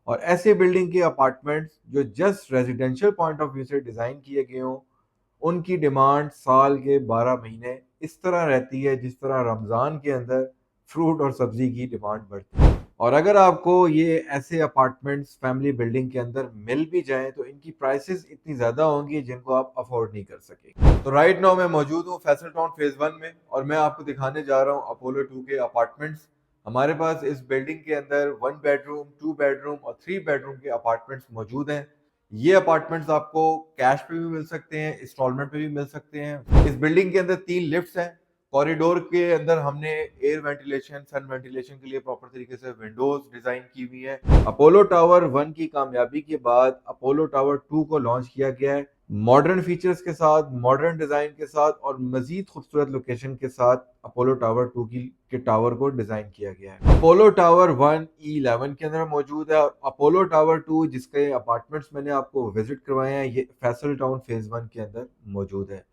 और ऐसे बिल्डिंग के अपार्टमेंट्स जो just residential point of view से डिज़ाइन किए गए हों, उनकी डिमांड साल के 12 महीने इस तरह रहती है जिस तरह रमज़ान के अंदर फ्रूट और सब्जी की डिमांड बढ़ती है। और अगर आपको ये ऐसे अपार्टमेंट्स फैमिली बिल्डिंग के अंदर मिल भी जाएं तो इनकी प्राइसेस इतनी ज़्यादा होंगी जिनको आप अफोर्ड नहीं कर सकेंगे। तो राइट नाउ मैं मौजूद हूँ फैसल टाउन फेज़ 1 में और मैं आपको दिखाने जा रहा हूँ अपोलो 2 के अपार्टमेंट्स। हमारे पास इस बिल्डिंग के अंदर 1 बेडरूम, 2 बेडरूम और 3 बेडरूम के अपार्टमेंट्स मौजूद हैं। ये अपार्टमेंट्स आपको कैश पे भी मिल सकते हैं, इंस्टॉलमेंट पे भी मिल सकते हैं। इस बिल्डिंग के अंदर 3 लिफ्ट्स हैं। कॉरिडोर के अंदर हमने एयर वेंटिलेशन, सन वेंटिलेशन के लिए प्रॉपर तरीके से विंडोज डिजाइन की हुई है। अपोलो टावर 1 की कामयाबी के बाद अपोलो टावर 2 को लॉन्च किया गया है, मॉडर्न फीचर्स के साथ, मॉडर्न डिजाइन के साथ और मजीद खूबसूरत लोकेशन के साथ अपोलो टावर 2 के टावर को डिजाइन किया गया है। अपोलो टावर 1 E11 के अंदर मौजूद है और अपोलो टावर 2 जिसके अपार्टमेंट्स मैंने आपको विजिट करवाए हैं ये फैसल टाउन फेज़ 1 के अंदर मौजूद है।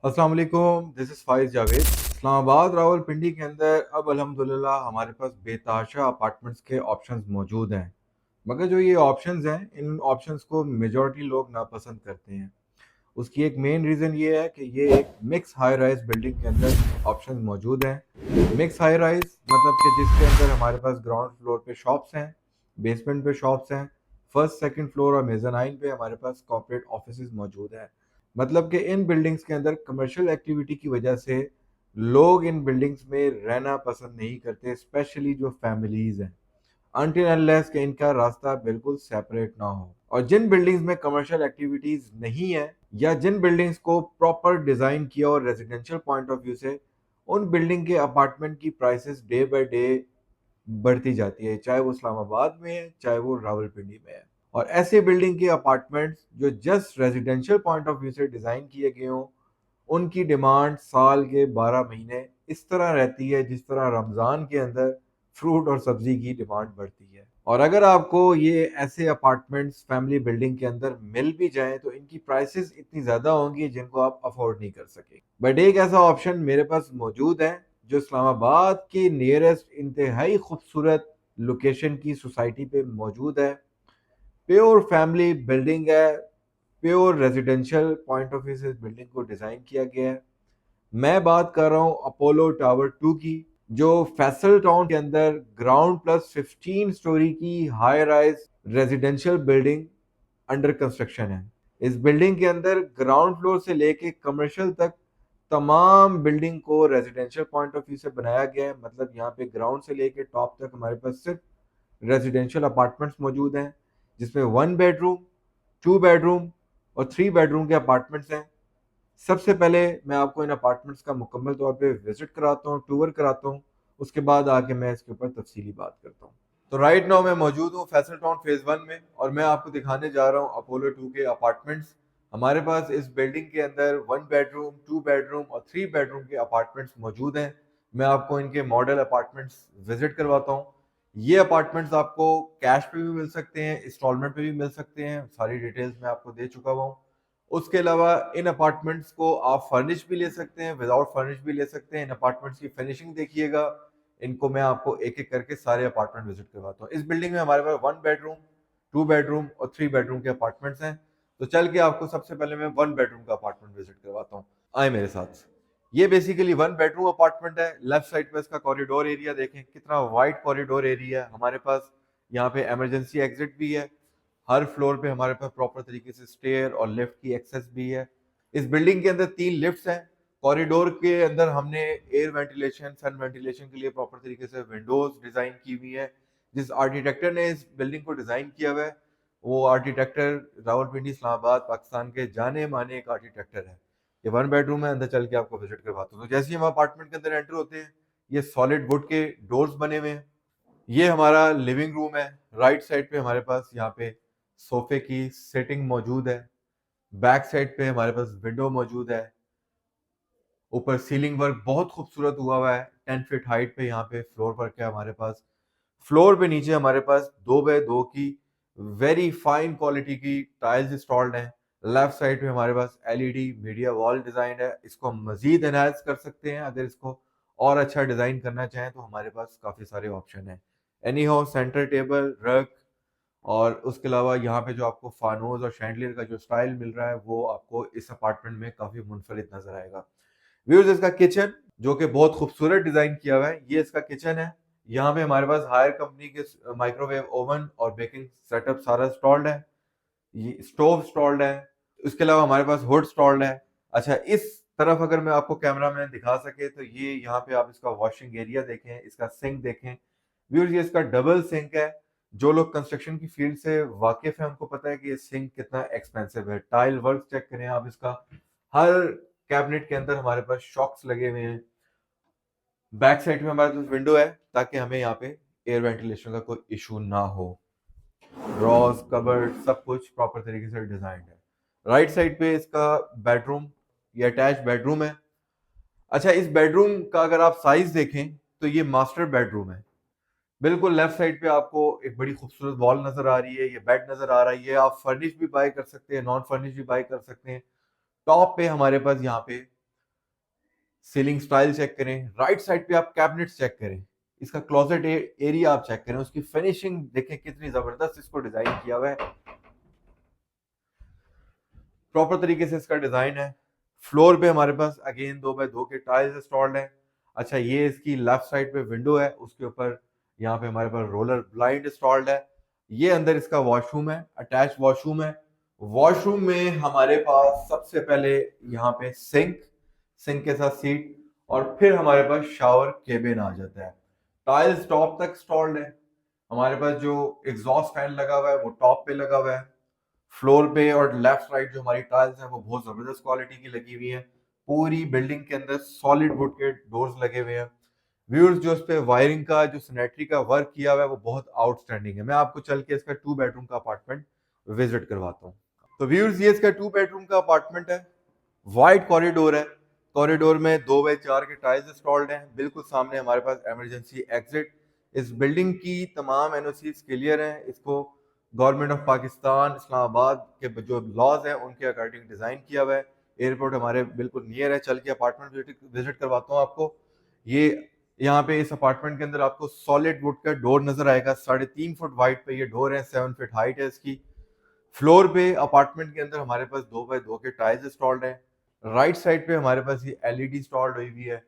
अस्सलाम वालेकुम, दिस इज़ फाइज़ जावेद। इस्लामाबाद रावलपिंडी के अंदर अब अल्हम्दुलिल्लाह हमारे पास बेताशा अपार्टमेंट्स के ऑप्शंस मौजूद हैं। मगर जो ये ऑप्शंस हैं, इन ऑप्शंस को मेजॉरिटी लोग नापसंद करते हैं। उसकी एक मेन रीज़न ये है कि ये एक मिक्स हाई राइज़ बिल्डिंग के अंदर ऑप्शंस मौजूद हैं। मिक्स हाई राइज़ मतलब कि जिसके अंदर हमारे पास ग्राउंड फ्लोर पे शॉप्स हैं, बेसमेंट पे शॉप्स हैं, फर्स्ट, सेकंड फ्लोर और मेज़ानाइन पे हमारे पास कॉर्पोरेट ऑफिसेज़ मौजूद हैं। मतलब कि इन बिल्डिंग्स के अंदर कमर्शियल एक्टिविटी की वजह से लोग इन बिल्डिंग्स में रहना पसंद नहीं करते, स्पेशली जो फैमिलीज़ हैं, अनटिल अनलेस कि इनका रास्ता बिल्कुल सेपरेट ना हो। और जिन बिल्डिंग्स में कमर्शियल एक्टिविटीज नहीं है या जिन बिल्डिंग्स को प्रॉपर डिजाइन किया और रेजिडेंशियल पॉइंट ऑफ व्यू से, उन बिल्डिंग के अपार्टमेंट की प्राइसेस डे बाय डे बढ़ती जाती है, चाहे वो इस्लामाबाद में है चाहे वो रावलपिंडी में है। और ऐसे बिल्डिंग के अपार्टमेंट्स जो just residential point of view से डिजाइन किए गए हों, उनकी डिमांड साल के 12 महीने इस तरह रहती है जिस तरह रमज़ान के अंदर फ्रूट और सब्जी की डिमांड बढ़ती है। और अगर आपको ये ऐसे अपार्टमेंट्स फैमिली बिल्डिंग के अंदर मिल भी जाएं तो इनकी प्राइसेस इतनी ज़्यादा होंगी जिनको आप अफोर्ड नहीं कर सके। बट एक ऐसा ऑप्शन मेरे पास मौजूद है जो इस्लामाबाद के नियरेस्ट इंतहाई खूबसूरत लोकेशन की सोसाइटी पे मौजूद है। प्योर फैमिली बिल्डिंग है, pure residential point of view से इस बिल्डिंग को डिज़ाइन किया गया है। मैं बात कर रहा हूँ अपोलो टावर 2 की, जो फैसल टाउन के अंदर ग्राउंड प्लस 15 स्टोरी की high rise residential building under construction है। इस बिल्डिंग के अंदर ग्राउंड फ्लोर से लेके कमर्शियल तक तमाम बिल्डिंग को रेजिडेंशियल पॉइंट ऑफ व्यू से बनाया गया है। मतलब यहाँ पे ग्राउंड से लेके टॉप तक हमारे पास सिर्फ रेजिडेंशियल अपार्टमेंट्स मौजूद हैं, जिसमें 1 बेडरूम, 2 बेडरूम और 3 बेडरूम के अपार्टमेंट्स हैं। सबसे पहले मैं आपको इन अपार्टमेंट्स का मुकम्मल तौर पे विजिट कराता हूँ, टूर कराता हूँ, उसके बाद आके मैं इसके ऊपर तफसीली बात करता हूँ। तो राइट नाउ मैं मौजूद हूँ फैसल टाउन फेज़ 1 में और मैं आपको दिखाने जा रहा हूँ अपोलो 2 के अपार्टमेंट्स। हमारे पास इस बिल्डिंग के अंदर 1 बेडरूम, 2 बेडरूम और 3 बेडरूम के अपार्टमेंट्स मौजूद हैं। मैं आपको इनके मॉडल अपार्टमेंट्स विजिट करवाता हूँ। ये अपार्टमेंट्स आपको कैश पे भी मिल सकते हैं, इंस्टॉलमेंट पे भी मिल सकते हैं, सारी डिटेल्स मैं आपको दे चुका हुआ हूँ। उसके अलावा इन अपार्टमेंट्स को आप फर्निश भी ले सकते हैं, विदाउट फर्निश भी ले सकते हैं। इन अपार्टमेंट्स की फिनिशिंग देखिएगा। इनको मैं आपको एक एक करके सारे अपार्टमेंट विजिट करवाता हूँ। इस बिल्डिंग में हमारे पास 1 बेडरूम, 2 बेडरूम और 3 बेडरूम के अपार्टमेंट्स हैं। तो चल के आपको सबसे पहले मैं 1 बेडरूम का अपार्टमेंट विजिट करवाता हूँ। आए मेरे साथ। ये बेसिकली 1 बेडरूम अपार्टमेंट है। लेफ्ट साइड पे इसका कॉरिडोर एरिया देखें, कितना वाइड कॉरिडोर एरिया है। हमारे पास यहाँ पे इमरजेंसी एग्जिट भी है। हर फ्लोर पे हमारे पास प्रॉपर तरीके से स्टेयर और लिफ्ट की एक्सेस भी है। इस बिल्डिंग के अंदर 3 लिफ्ट्स हैं। कॉरिडोर के अंदर हमने एयर वेंटिलेशन, सन वेंटिलेशन के लिए प्रॉपर तरीके से विंडोज डिजाइन की हुई है। जिस आर्किटेक्टर ने इस बिल्डिंग को डिजाइन किया हुआ है वो आर्किटेक्टर रावलपिंडी इस्लामाबाद पाकिस्तान के जाने माने एक आर्किटेक्टर है। ये 1 बेडरूम है, अंदर चल के आपको विजिट करवाता हूँ। तो जैसे ही हम अपार्टमेंट के अंदर एंटर होते हैं, ये सॉलिड वुड के डोर्स बने हुए हैं। ये हमारा लिविंग रूम है। राइट साइड पे हमारे पास यहाँ पे सोफे की सेटिंग मौजूद है। बैक साइड पे हमारे पास विंडो मौजूद है। ऊपर सीलिंग वर्क बहुत खूबसूरत हुआ है, 10 फीट हाइट पे यहाँ पे फ्लोर वर्क है हमारे पास। फ्लोर पे नीचे हमारे पास 2x2 की वेरी फाइन क्वालिटी की टाइल्स इंस्टॉल्ड हैं। लेफ्ट साइड पे हमारे पास एलईडी मीडिया वॉल डिजाइन है, इसको हम मजीद एनहांस कर सकते हैं। अगर इसको और अच्छा डिजाइन करना चाहें तो हमारे पास काफी सारे ऑप्शन है। एनी हाउ सेंटर टेबल रग, और उसके अलावा यहाँ पे जो आपको फानोस और शैंडलियर का जो स्टाइल मिल रहा है वो आपको इस अपार्टमेंट में काफी मुनफरिद नजर आएगा। व्यूअर्स, इसका किचन जो कि बहुत खूबसूरत डिजाइन किया हुआ है, ये इसका किचन है। यहाँ पे हमारे पास हायर कंपनी के माइक्रोवेव ओवन और बेकिंग सेटअप सारा इंस्टॉल्ड है। ये स्टोव इंस्टॉल्ड है। उसके अलावा हमारे पास हुड इंस्टॉल्ड है। अच्छा, इस तरफ अगर मैं आपको कैमरा में दिखा सके तो ये यहाँ पे आप इसका वॉशिंग एरिया देखें, इसका सिंक देखें। व्यूअर्स, ये इसका डबल सिंक है। जो लोग कंस्ट्रक्शन की फील्ड से वाकिफ है उनको पता है कि ये सिंक कितना एक्सपेंसिव है। टाइल वर्क चेक करें आप इसका, हर कैबिनेट के अंदर हमारे पास शॉक्स लगे हुए हैं। बैक साइड में हमारे पास विंडो है ताकि हमें यहाँ पे एयर वेंटिलेशन का कोई इशू ना हो। ड्रॉज कबर्ड सब कुछ प्रॉपर तरीके से डिजाइन है। राइट साइड पे इसका बेडरूम, ये अटैच बेडरूम है। अच्छा, इस बेडरूम का अगर आप साइज देखें तो ये मास्टर बेडरूम है। बिल्कुल लेफ्ट साइड पे आपको एक बड़ी खूबसूरत वॉल नजर आ रही है, ये बेड नजर आ रही है। आप फर्निश भी बाय कर सकते हैं, नॉन फर्निश भी बाय कर सकते हैं। टॉप पे हमारे पास यहाँ पे सीलिंग स्टाइल चेक करें, राइट साइड पे आप कैबिनेट्स चेक करें, इसका क्लोजेट एरिया आप चेक करें, उसकी फिनिशिंग देखें कितनी जबरदस्त इसको डिजाइन किया हुआ है। प्रॉपर तरीके से इसका डिजाइन है। फ्लोर पे हमारे पास अगेन 2x2 के टाइल्स इंस्टॉल्ड है। अच्छा, ये इसकी लेफ्ट साइड पे विंडो है, उसके ऊपर यहाँ पे हमारे पास रोलर ब्लाइंड इंस्टॉल्ड है। ये अंदर इसका वॉशरूम है, अटैच वॉशरूम है। वॉशरूम में हमारे पास सबसे पहले यहाँ पे सिंक, सिंक के साथ सीट, और फिर हमारे पास शावर केबिन आ जाता है। टाइल्स टॉप तक इंस्टॉल्ड है। हमारे पास जो एग्जॉस्ट फैन लगा हुआ है वो टॉप पे लगा हुआ है। फ्लोर पे और लेफ्ट राइट जो हमारी टाइल्स हैं वो बहुत जबरदस्त क्वालिटी की लगी हुई है। पूरी बिल्डिंग के अंदर सॉलिड वुड के डोर्स लगे हुए हैं। व्यूअर्स, जो इस पे वायरिंग का जो सैनिटरी का वर्क किया हुआ है वो बहुत आउटस्टैंडिंग है। मैं आपको चल के इसका 2 बेडरूम का अपार्टमेंट विजिट करवाता हूँ। तो व्यूअर्स, ये इसका 2 बेडरूम का अपार्टमेंट है। वाइड कॉरिडोर है। कॉरिडोर में 2x4 के टाइल्स इंस्टॉल्ड हैं। बिल्कुल सामने हमारे पास इमरजेंसी एग्जिट। इस बिल्डिंग की तमाम एनओसी क्लियर हैं। इसको गवर्नमेंट ऑफ पाकिस्तान इस्लामाबाद के जो लॉज हैं उनके अकॉर्डिंग डिजाइन किया हुआ है। एयरपोर्ट हमारे बिल्कुल नियर है। चल के अपार्टमेंट विजिट करवाता हूँ आपको। ये यहाँ पे इस अपार्टमेंट के अंदर आपको सॉलिड वुड का डोर नजर आएगा। 3.5 फुट वाइड पे ये डोर है, 7 फीट हाइट है इसकी। फ्लोर पे अपार्टमेंट के अंदर हमारे पास 2x2 के टाइल्स इंस्टॉल्ड हैं। राइट साइड पे हमारे पास ये एलईडी इंस्टॉल्ड हुई हुई है।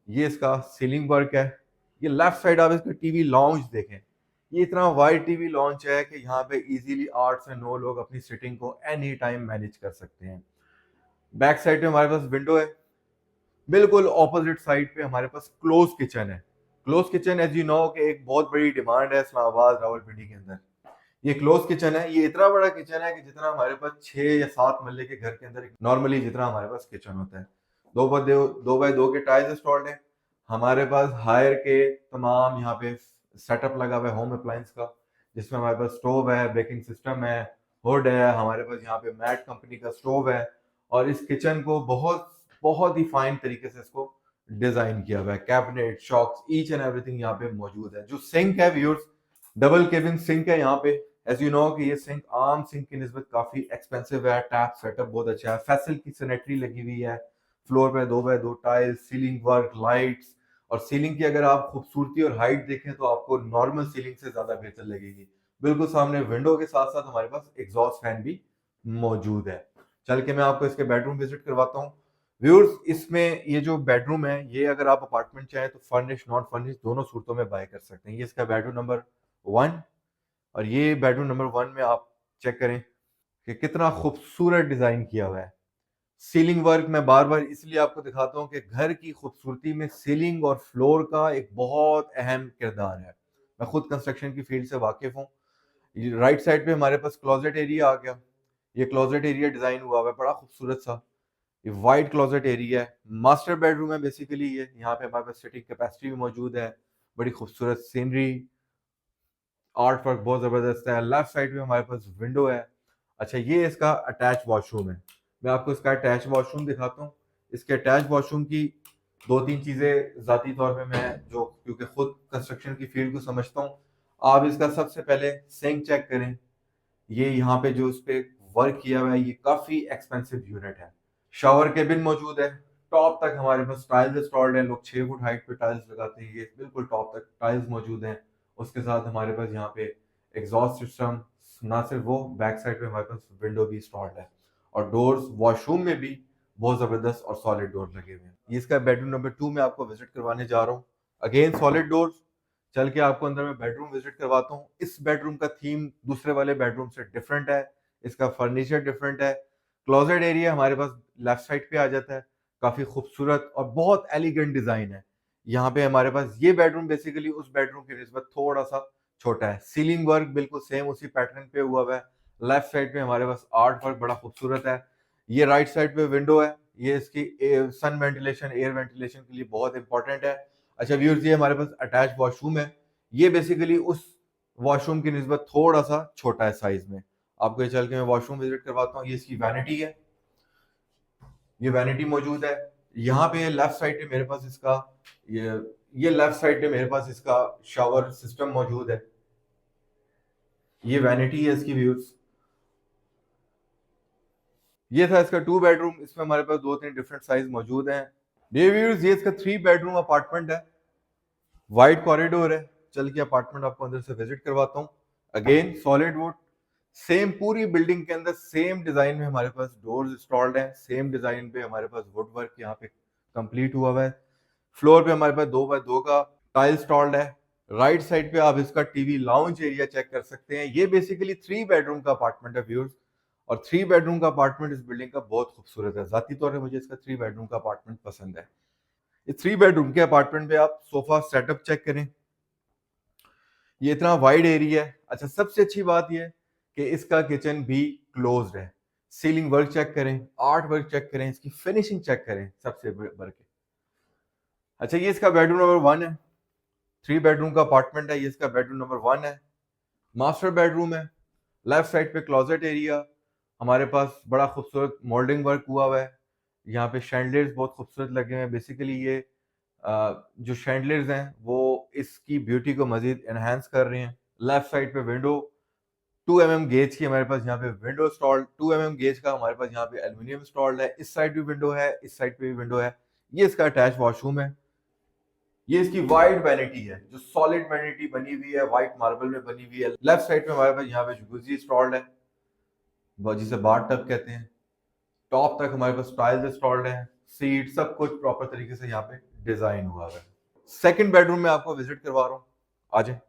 ये इसका सीलिंग वर्क है। ये लेफ्ट साइड आप इसका टीवी लॉन्च देखें, ये इतना वाइड टीवी लॉन्च है कि यहाँ पे इजीली 8 से 9 लोग अपनी सिटिंग को एनी टाइम मैनेज कर सकते हैं। बैक साइड पे हमारे पास विंडो है। बिल्कुल ऑपोजिट साइड पे हमारे पास क्लोज किचन है। Close kitchen as you know कि एक बहुत बड़ी डिमांड है इस्लामाबाद रावलपिंडी के अंदर। ये क्लोज किचन है। ये इतना बड़ा किचन है कि जितना हमारे पास 6 या 7 मरले के घर के अंदर नॉर्मली जितना हमारे पास किचन होता है। 2x2 के टाइल्स इंस्टॉल्ड है। हमारे पास हायर के तमाम यहाँ पे सेटअप लगा हुआ है होम अप्लायंस का, जिसमें हमारे पास स्टोव है, बेकिंग सिस्टम है, हुड है, हमारे पास यहाँ पे मैट कंपनी का स्टोव है। और इस किचन को बहुत बहुत ही फाइन तरीके से इसको डिजाइन किया हुआ है। Cabinet, shocks, each and everything यहाँ पे मौजूद है। जो सिंक है व्यूअर्स, डबल केबिन सिंक है यहाँ पे। एज यू नो कि ये सिंक आम सिंक की निस्बत काफी एक्सपेंसिव है। टैप सेटअप बहुत अच्छा है, फैसल की सैनिटरी लगी हुई है। फ्लोर पे 2x2 tiles, ceiling work, lights, और सीलिंग की अगर आप खूबसूरती और हाइट देखें तो आपको नॉर्मल सीलिंग से ज्यादा बेहतर लगेगी। बिल्कुल सामने विंडो के साथ साथ हमारे पास एग्जॉस्ट फैन भी मौजूद है। चल के मैं आपको इसके बेडरूम विजिट करवाता हूँ। व्यूअर्स, इसमें ये जो बेडरूम है ये अगर आप अपार्टमेंट चाहें तो फर्निश नॉन फर्निश दोनों सूरतों में बाय कर सकते हैं। ये इसका बेडरूम नंबर 1, और ये बेडरूम नंबर 1 में आप चेक करें कि कितना खूबसूरत डिजाइन किया हुआ है। सीलिंग वर्क मैं बार बार इसलिए आपको दिखाता हूँ कि घर की खूबसूरती में सीलिंग और फ्लोर का एक बहुत अहम किरदार है। मैं खुद कंस्ट्रक्शन की फील्ड से वाकिफ हूँ। राइट साइड पे हमारे पास क्लोजेट एरिया आ गया। ये क्लोजेट एरिया डिजाइन हुआ हुआ है बड़ा खूबसूरत सा। ये वाइड क्लोजेट एरिया है, मास्टर बेडरूम है बेसिकली ये। यहाँ पे हमारे पास सिटिंग कैपेसिटी भी मौजूद है। बड़ी खूबसूरत सीनरी, आर्ट वर्क बहुत जबरदस्त है। लेफ्ट साइड में हमारे पास विंडो है। अच्छा, ये इसका अटैच वॉशरूम है। मैं आपको इसका अटैच वॉशरूम दिखाता हूँ। इसके अटैच वॉशरूम की 2-3 चीज़ें ज़ाती तौर पे मैं जो क्योंकि खुद कंस्ट्रक्शन की फील्ड को समझता हूँ, आप इसका सबसे पहले सिंक चेक करें। ये यहाँ पे जो इस पे वर्क किया हुआ है, ये काफ़ी एक्सपेंसिव यूनिट है। शावर केबिन मौजूद है, टॉप तक हमारे पास टाइल्स इंस्टॉल्ड है। लोग 6 फुट हाइट पे टाइल्स लगाते हैं, ये बिल्कुल टॉप तक टाइल्स मौजूद हैं। उसके साथ हमारे पास यहाँ पे एग्जॉस्ट सिस्टम, ना सिर्फ वो, बैक साइड पे हमारे पास विंडो भी इंस्टॉल्ड है और डोर्स वॉशरूम में भी बहुत जबरदस्त और सॉलिड डोर लगे हुए हैं। ये इसका बेडरूम नंबर 2 में आपको विजिट करवाने जा रहा हूँ। Again solid doors. चल के आपको अंदर में बेडरूम विजिट करवाता हूँ। इस बेडरूम का थीम दूसरे वाले बेडरूम से डिफरेंट है, इसका फर्नीचर डिफरेंट है। क्लोजेट एरिया हमारे पास लेफ्ट साइड पे आ जाता है, काफी खूबसूरत और बहुत एलिगेंट डिजाइन है। यहाँ पे हमारे पास ये बेडरूम बेसिकली उस बेडरूम की निस्बत थोड़ा सा छोटा है। सीलिंग वर्क बिल्कुल सेम उसी पैटर्न पे हुआ हुआ है। लेफ्ट साइड पे हमारे पास आर्ट वर्क बड़ा खूबसूरत है। ये राइट साइड पे विंडो है, ये इसकी सन वेंटिलेशन, एयर वेंटिलेशन के लिए बहुत इंपॉर्टेंट है। अच्छा व्यूअर्स, ये हमारे पास अटैच वॉशरूम है। ये बेसिकली उस वॉशरूम की निस्बत थोड़ा सा छोटा है साइज में। आपको ये चल के मैं वॉशरूम विजिट करवाता हूँ। ये इसकी वैनिटी है, ये वैनिटी मौजूद है। यहाँ पे लेफ्ट साइड पे मेरे पास इसका ये ये लेफ्ट साइड पे मेरे पास इसका शावर सिस्टम मौजूद है। ये वैनिटी है इसकी व्यूज। ये था इसका 2 बेडरूम। इसमें हमारे पास 2-3 डिफरेंट साइज मौजूद हैं। ये व्यूज, ये इसका 3 बेडरूम अपार्टमेंट है। वाइड कॉरिडोर है। चल के अपार्टमेंट आपको अंदर से विजिट करवाता हूँ। अगेन सॉलिड वुड, सेम पूरी बिल्डिंग के अंदर सेम डिजाइन में हमारे पास डोर्स इंस्टॉल्ड हैं। सेम डिजाइन पे हमारे पास वुड वर्क यहाँ पे कंप्लीट हुआ हुआ है। फ्लोर पे हमारे पास 2x2 का टाइल इंस्टॉल्ड है। राइट साइड पे आप इसका टीवी लाउंज एरिया चेक कर सकते हैं। ये बेसिकली 3 बेडरूम का अपार्टमेंट है व्यूअर्स, और 3 बेडरूम का अपार्टमेंट इस बिल्डिंग का बहुत खूबसूरत है। जाती तौर पे मुझे इसका 3 बेडरूम का अपार्टमेंट पसंद है। इस 3 बेडरूम के अपार्टमेंट पे आप सोफा सेटअप चेक करें, ये इतना वाइड एरिया है। अच्छा, सबसे अच्छी बात ये है कि इसका किचन भी क्लोज्ड है। सीलिंग वर्क चेक करें, आर्ट वर्क चेक करें, इसकी फिनिशिंग चेक करें, सबसे बढ़ के। अच्छा, ये इसका बेडरूम नंबर 1 है। 3 बेडरूम का अपार्टमेंट है, ये इसका बेडरूम नंबर 1 है। मास्टर बेडरूम है। लेफ्ट साइड पे क्लोजेट एरिया, हमारे पास बड़ा खूबसूरत मोल्डिंग वर्क हुआ हुआ है। यहाँ पे शैंडलियर्स बहुत खूबसूरत लगे हुए हैं। बेसिकली ये जो शैंडलियर्स हैं वो इसकी ब्यूटी को मजीद एनहांस कर रहे हैं। लेफ्ट साइड पे विंडो, 2 mm गेज की हमारे पास यहाँ पे विंडो इंस्टॉल्ड, 2 mm गेज का हमारे पास यहाँ पे एल्यूमिनियम इंस्टॉल्ड है। इस साइड भी विंडो है, इस साइड पे भी विंडो है। ये इसका अटैच वॉशरूम है। ये इसकी वाइट वैनिटी है, जो सॉलिड वैनिटी बनी हुई है, व्हाइट मार्बल में बनी हुई है। लेफ्ट साइड पे हमारे पास यहाँ पे जकूजी इंस्टॉल्ड है, जिसे बाथ टब कहते हैं। टॉप तक हमारे पास टाइल्स इंस्टॉल्ड है, सीट, सब कुछ प्रॉपर तरीके से यहाँ पे डिजाइन हुआ है। सेकंड बेडरूम में आपको विजिट करवा रहा हूँ, आ जाए।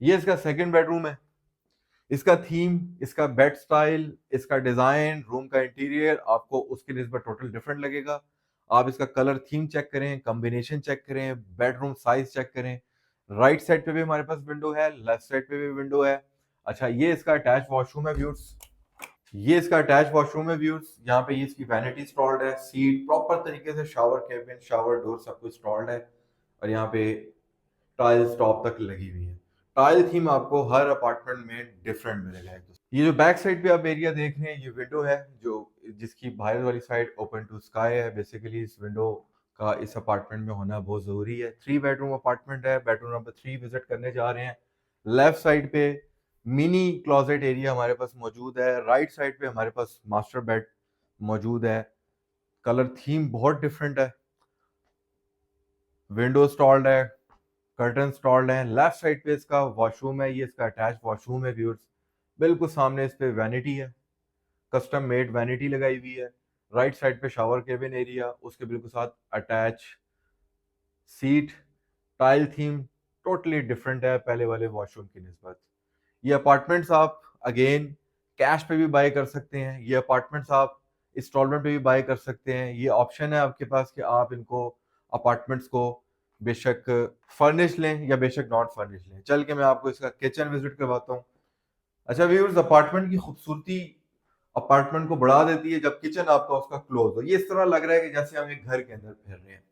ये इसका सेकंड बेडरूम है। इसका थीम, इसका बेड स्टाइल, इसका डिजाइन, रूम का इंटीरियर आपको उसके निस्बत टोटल डिफरेंट लगेगा। आप इसका कलर थीम चेक करें, कॉम्बिनेशन चेक करें, बेडरूम साइज चेक करें। राइट साइड पे भी हमारे पास विंडो है, लेफ्ट साइड पे भी विंडो है। अच्छा, ये इसका अटैच वॉशरूम है व्यूअर्स। ये इसका अटैच वॉशरूम है व्यूअर्स। यहाँ पे ये इसकी वैनिटी इंस्टॉल्ड है, सीट प्रॉपर तरीके से, शावर केबिन, शावर डोर सब कुछ इंस्टॉल्ड है। और यहाँ पे टाइल्स टॉप तक लगी हुई है। टाइल थीम आपको हर अपार्टमेंट में डिफरेंट मिलेगा। ये जो बैक साइड पे आप एरिया देख रहे हैं, ये विंडो है जो जिसकी बाहर वाली साइड ओपन टू स्काई है। बेसिकली इस विंडो का इस अपार्टमेंट में होना बहुत जरूरी है। 3 बेडरूम अपार्टमेंट है। बेडरूम नंबर 3 विजिट करने जा रहे हैं। लेफ्ट साइड पे मिनी क्लोजेट एरिया हमारे पास मौजूद है। राइट साइड पे हमारे पास मास्टर बेड मौजूद है। कलर थीम बहुत डिफरेंट है। विंडो इंस्टॉल्ड है, कर्टन इंस्टॉल्ड है। लेफ्ट साइड पे इसका वॉशरूम है, ये इसका अटैच वॉशरूम है व्यूअर्स। बिल्कुल सामने इस पे वैनिटी है, कस्टम मेड वैनिटी लगाई हुई है। राइट साइड पे शावर केबिन एरिया, उसके बिल्कुल साथ attach seat. Tile theme totally different है पहले वाले वॉशरूम की निस्बत। ये अपार्टमेंट्स आप अगेन कैश पे भी बाय कर सकते हैं। ये अपार्टमेंट्स आप इंस्टॉलमेंट पे भी बाय कर सकते हैं। ये ऑप्शन है आपके पास कि आप इनको अपार्टमेंट्स को बेशक फर्निश लें या बेशक नॉट फर्निश लें। चल के मैं आपको इसका किचन विजिट करवाता हूँ। अच्छा व्यूअर्स, अपार्टमेंट की खूबसूरती अपार्टमेंट को बढ़ा देती है जब किचन आपका उसका क्लोज हो। ये इस तरह लग रहा है कि जैसे हम एक घर के अंदर फिर रहे हैं।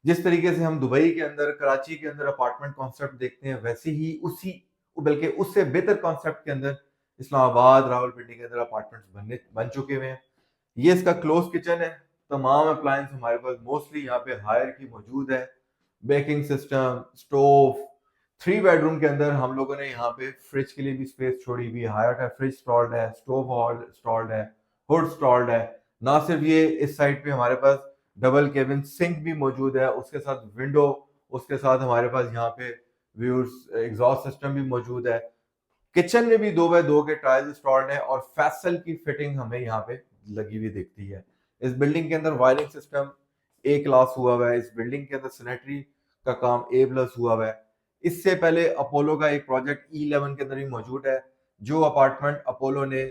जिस तरीके से हम दुबई के अंदर, कराची के अंदर अपार्टमेंट कॉन्सेप्ट देखते हैं, वैसे ही उसी बल्कि उससे बेहतर कॉन्सेप्ट के अंदर इस्लामाबाद, रावलपिंडी के अंदर अपार्टमेंट्स बन चुके हुए हैं। ये इसका क्लोज किचन है, तमाम अप्लायंस हमारे पास मोस्टली यहाँ पे हायर की मौजूद है। Baking system, stove. 3 बेडरूम के अंदर हम लोगों ने यहाँ पे फ्रिज के लिए भी स्पेस छोड़ी हुई है। हायर का फ्रिज स्टॉल्ड है, स्टोव हॉल स्टॉल्ड है, हुड स्टॉल्ड है। ना सिर्फ ये, इस साइड पे हमारे पास डबल केबिन सिंक भी मौजूद है, उसके साथ विंडो, उसके साथ हमारे पास यहाँ पे व्यूज एग्जॉस्ट सिस्टम भी मौजूद है। किचन में भी 2x2 के टाइल्स इंस्टॉल्ड है और फैसल की फिटिंग हमें यहाँ पे लगी हुई दिखती है। इस बिल्डिंग के अंदर वायरिंग सिस्टम A क्लास हुआ है। इस बिल्डिंग के अंदर सैनिटरी का काम A+ हुआ है। इससे पहले अपोलो का एक प्रोजेक्ट E11 के अंदर भी मौजूद है। जो अपार्टमेंट अपोलो ने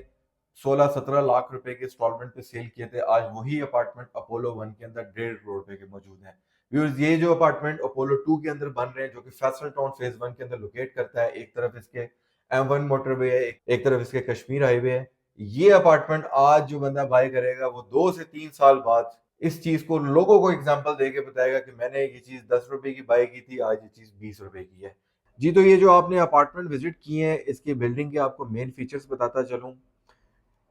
16-17 लाख रुपए के इंस्टॉलमेंट पे सेल किए थे, आज वही अपार्टमेंट अपोलो 1 के अंदर 1.5 करोड़ रुपए के मौजूद है। व्यूअर्स, ये जो अपार्टमेंट अपोलो 2 के अंदर बन रहे हैं, जो कि फैसल टाउन फेज 1 के अंदर लोकेट करता है, एक तरफ इसके M1 मोटरवे है, एक तरफ इसके कश्मीर हाईवे है। ये अपार्टमेंट आज जो बंदा बाय करेगा वो 2 से 3 साल बाद इस चीज को लोगों को एग्जांपल देके बताएगा कि मैंने ये चीज 10 रुपए की बाय की थी, आज ये चीज 20 रुपए की है। जी, तो ये जो आपने अपार्टमेंट विजिट किए हैं, इसके बिल्डिंग के आपको मेन फीचर्स बताता चलूं।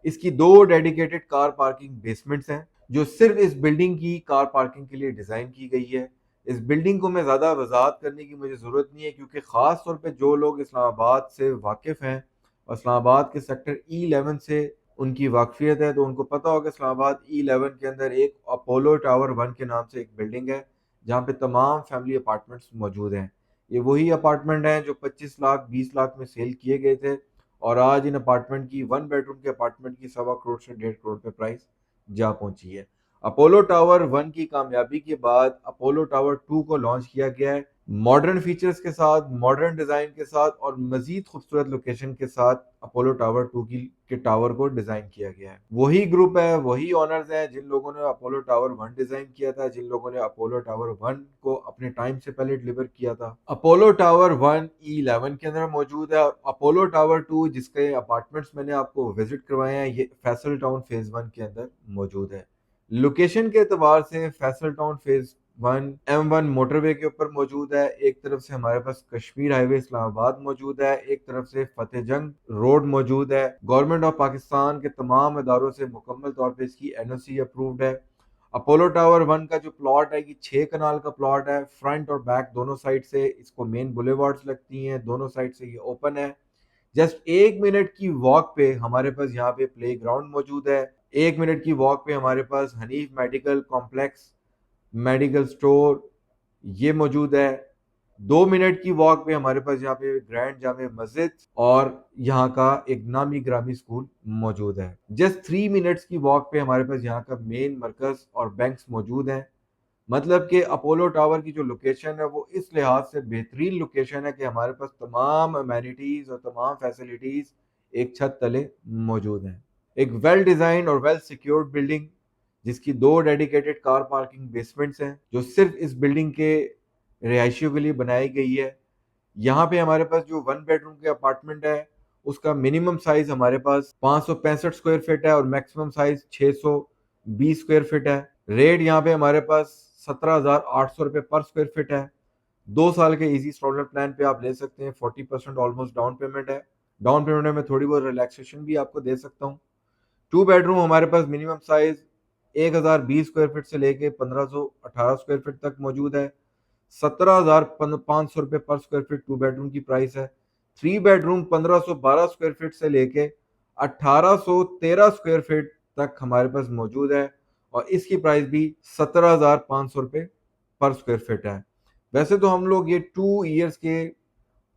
इसकी 2 डेडिकेटेड कार पार्किंग बेसमेंट्स हैं, जो सिर्फ इस बिल्डिंग की कार पार्किंग के लिए डिजाइन की गई है। इस बिल्डिंग को मैं ज्यादा वजाहत करने की मुझे जरूरत नहीं है, क्योंकि खास तौर पे जो लोग इस्लामाबाद से वाकिफ हैं और इस्लामाबाद के सेक्टर E11 से उनकी वाकफियत है, तो उनको पता होगा इस्लामाबाद E11 के अंदर एक अपोलो टावर 1 के नाम से एक बिल्डिंग है, जहाँ पे तमाम फैमिली अपार्टमेंट्स मौजूद हैं। ये वही अपार्टमेंट हैं जो 25 लाख 20 लाख में सेल किए गए थे, और आज इन अपार्टमेंट की 1 बेडरूम के अपार्टमेंट की 1.25 से 1.5 करोड़ पे प्राइस जा पहुंची है। अपोलो टावर 1 की कामयाबी के बाद अपोलो टावर 2 को लॉन्च किया गया है, मॉडर्न फीचर्स के साथ, मॉडर्न डिजाइन के साथ और मजीद खूबसूरत लोकेशन के साथ। अपोलो टावर 2 के टावर को डिजाइन किया गया है। वही ग्रुप है, वही ऑनर्स हैं जिन लोगों ने अपोलो टावर 1 डिजाइन किया था, जिन लोगों ने अपोलो टावर 1 को अपने टाइम से पहले डिलीवर किया था। अपोलो टावर 1 E11 के अंदर मौजूद है, और अपोलो टावर 2 जिसके अपार्टमेंट्स मैंने आपको विजिट करवाए हैं, ये फैसल टाउन फेज 1 के अंदर मौजूद है। लोकेशन के एतबार से Faisal town phase 1 M1 motorway के ऊपर मौजूद है। एक तरफ से हमारे पास कश्मीर हाईवे इस्लामाबाद मौजूद है, एक तरफ से फतेह जंग रोड मौजूद है। गवर्नमेंट ऑफ पाकिस्तान के तमाम इदारों से मुकम्मल तौर पे इसकी NOC अप्रूव्ड है। अपोलो टावर 1 का जो प्लॉट है, ये 6 कनाल का प्लॉट है। फ्रंट और बैक दोनों साइड से इसको मेन बुलेवार्ड्स लगती हैं, दोनों साइड से ये ओपन है। जस्ट 1 मिनट की वॉक पे हमारे पास यहाँ पे प्ले ग्राउंड मौजूद है। 1 मिनट की वॉक पे हमारे पास Hanif medical complex, medical store ये मौजूद है। 2 मिनट की वॉक पे हमारे पास यहाँ पे ग्रैंड जामे मस्जिद और यहाँ का एक नामी ग्रामी स्कूल मौजूद है। जस्ट 3 मिनट्स की वॉक पे हमारे पास यहाँ का मेन मरकज और बैंक्स मौजूद हैं। मतलब कि अपोलो टावर की जो लोकेशन है वो इस लिहाज से बेहतरीन लोकेशन है कि हमारे पास तमाम अमेनिटीज और तमाम फैसिलिटीज एक छत तले मौजूद हैं। एक वेल डिजाइन और वेल सिक्योर्ड बिल्डिंग, जिसकी 2 डेडिकेटेड कार पार्किंग बेसमेंट्स हैं, जो सिर्फ इस बिल्डिंग के रिहायशियों के लिए बनाई गई है। यहाँ पे हमारे पास जो 1 बेडरूम के अपार्टमेंट है, उसका मिनिमम साइज हमारे पास 565 स्क्वायर फीट है और मैक्सिमम साइज 620 स्क्वायर फीट है। रेट यहाँ पे हमारे पास 17,800 रुपये पर स्क्वायर फीट है। 2 साल के इजी इंस्टॉलमेंट प्लान पे आप ले सकते हैं। 40% ऑलमोस्ट डाउन पेमेंट है। डाउन पेमेंट में थोड़ी बहुत रिलैक्सेशन भी आपको दे सकता हूँ। 2 बेडरूम हमारे पास मिनिमम साइज 1,020 स्क्वायर फीट से लेके 1,518 स्क्वायर फीट तक मौजूद है। 17,500 रुपये पर स्क्वायर फीट 2 बेडरूम की प्राइस है। 3 बेडरूम 1,512 स्क्वायर फीट से लेके 1,813 स्क्वायर फीट तक हमारे पास मौजूद है, और इसकी प्राइस भी 17,500 रुपये पर स्क्वायर फीट है। वैसे तो हम लोग ये 2 ईयर्स के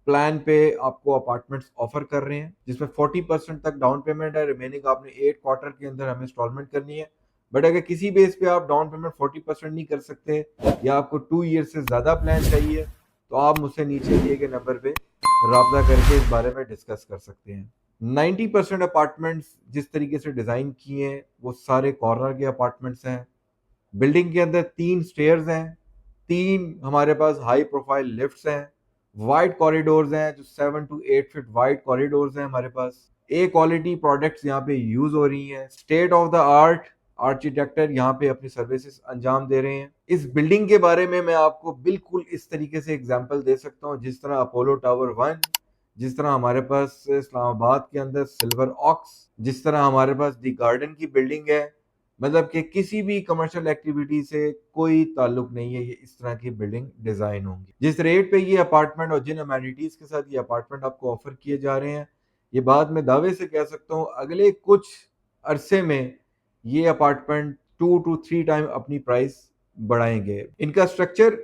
प्लान पे आपको अपार्टमेंट्स ऑफर कर रहे हैं, जिसमें 40% तक डाउन पेमेंट है। रिमेनिंग आपने 8 क्वार्टर के अंदर हमें इंस्टॉलमेंट करनी है। बट अगर किसी बेस पे आप डाउन पेमेंट 40% नहीं कर सकते, या आपको 2 ईयर से ज्यादा प्लान चाहिए, तो आप मुझसे नीचे दिए गए नंबर पे राब्ता करके इस बारे में डिस्कस कर सकते हैं। 90% अपार्टमेंट्स जिस तरीके से डिजाइन किए हैं वो सारे कॉर्नर के अपार्टमेंट्स हैं। बिल्डिंग के अंदर 3 स्टेयर्स हैं, 3 हमारे पास हाई प्रोफाइल लिफ्ट्स हैं, वाइड कॉरिडोर्स हैं, जो 7 to 8 फीट वाइड कॉरिडोर्स हैं हमारे पास। ए क्वालिटी प्रोडक्ट्स यहाँ पे यूज हो रही हैं। State of the art architecture यहाँ पे अपनी सर्विसेज अंजाम दे रहे हैं। इस बिल्डिंग के बारे में मैं आपको बिल्कुल इस तरीके से एग्जांपल दे सकता हूँ, जिस तरह अपोलो टावर 1, जिस तरह हमारे पास इस्लामाबाद के अंदर सिल्वर ऑक्स, जिस तरह हमारे पास दी गार्डन की बिल्डिंग है, मतलब कि किसी भी कमर्शियल एक्टिविटी से कोई ताल्लुक नहीं है, ये इस तरह की बिल्डिंग डिजाइन होंगी। जिस रेट पे ये अपार्टमेंट और जिन अमेनिटीज के साथ ये अपार्टमेंट आपको ऑफर किए जा रहे हैं, ये बात मैं दावे से कह सकता हूँ अगले कुछ अरसे में ये अपार्टमेंट 2 to 3 टाइम अपनी प्राइस बढ़ाएंगे। इनका स्ट्रक्चर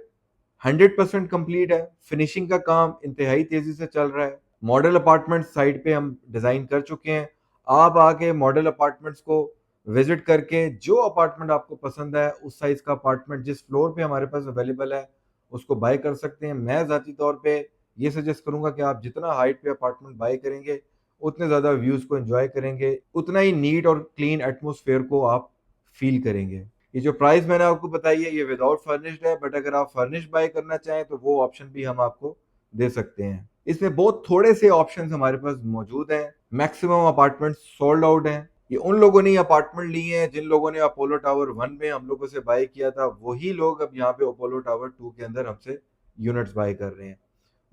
100% कंप्लीट है, फिनिशिंग का काम इंतहाई तेजी से चल रहा है। मॉडल अपार्टमेंट साइट पे हम डिजाइन कर चुके हैं। आप आके मॉडल अपार्टमेंट्स को विजिट करके जो अपार्टमेंट आपको पसंद है, उस साइज का अपार्टमेंट जिस फ्लोर पे हमारे पास अवेलेबल है, उसको बाय कर सकते हैं। मैं ज़ाती तौर पे ये सजेस्ट करूंगा कि आप जितना हाइट पे अपार्टमेंट बाय करेंगे, उतने ज़्यादा व्यूज़ को एंजॉय करेंगे, उतना ही नीट और क्लीन एटमोसफेयर को आप फील करेंगे। ये जो प्राइस मैंने आपको बताई है, ये विदाउट फर्निश्ड है, बट अगर आप फर्निश्ड बाय करना चाहें तो वो ऑप्शन भी हम आपको दे सकते हैं। इसमें बहुत थोड़े से ऑप्शंस हमारे पास मौजूद हैं। मैक्सिमम अपार्टमेंट सोल्ड आउट हैं। ये उन लोगों ने अपार्टमेंट लिए हैं जिन लोगों ने अपोलो टावर 1 में हम लोगों से बाय किया था, वही लोग अब यहाँ पे अपोलो टावर 2 के अंदर हमसे यूनिट्स बाय कर रहे हैं।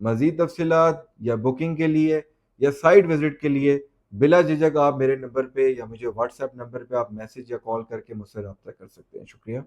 मजीद तफसीलात या बुकिंग के लिए या साइट विजिट के लिए बिला झिझक आप मेरे नंबर पे या मुझे व्हाट्सएप नंबर पे आप मैसेज या कॉल करके मुझसे रब्ता कर सकते हैं। शुक्रिया।